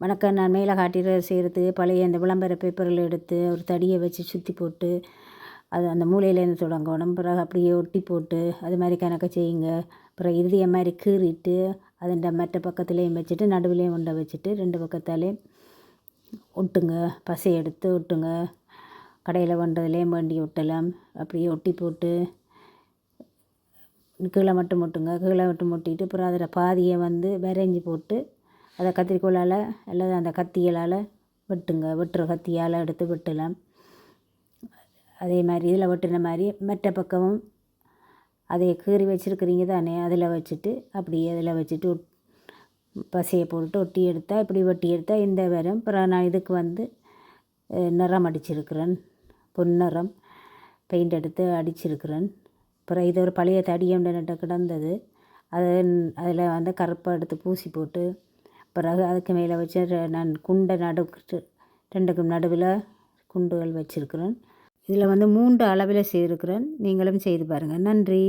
வணக்கம். நான் மேலே செய்கிறது பழைய இந்த விளம்பர பேப்பரில் எடுத்து ஒரு தடியை வச்சு சுற்றி போட்டு அது அந்த மூலையிலேருந்து தொடங்கணும். பிறகு அப்படியே ஒட்டி போட்டு அது மாதிரி கணக்க செய்யுங்க. பிறகு இறுதிய மாதிரி கீறிட்டு அதுண்ட மற்ற பக்கத்துலேயும் வச்சுட்டு நடுவுலேயும் உண்டை வச்சுட்டு 2 பக்கத்தாலேயும் ஒட்டுங்க. பசை எடுத்து ஒட்டுங்க. கடையில் வந்ததுலேயும் வேண்டி ஒட்டலாம். அப்படியே ஒட்டி போட்டு கீழே மட்டும் ஒட்டுங்க. கீழே மட்டும் ஒட்டிட்டு அப்புறம் அதில் பாதியை வரைஞ்சி போட்டு அதை கத்திரிக்கோலால் அல்லது அந்த கத்திகளால் வெட்டுங்க. வெட்டுற கத்தியால் எடுத்து வெட்டலாம். அதே மாதிரி இதில் வெட்டின மாதிரி மற்ற பக்கமும் அதை கீறி வச்சுருக்கிறீங்க தானே, அதில் வச்சுட்டு அப்படியே அதில் வச்சுட்டு பசையை போட்டு ஒட்டி எடுத்தால் இப்படி வெட்டி எடுத்தால் இந்த வரும். அப்புறம் நான் இதுக்கு நிறம் அடிச்சிருக்கிறேன். பொன்னிறம் பெயிண்ட் எடுத்து அடிச்சிருக்கிறேன். அப்புறம் இது ஒரு பழைய தடியொன்று கிடந்தது. அதில் கருப்பை எடுத்து பூசி போட்டு பிறகு அதுக்கு மேலே வச்சு நான் குண்டை 2க்கும் நடுவில் குண்டுகள் வச்சுருக்கிறேன். இதில் 3 அளவில் செய்திருக்கிறேன். நீங்களும் செய்து பாருங்கள். நன்றி.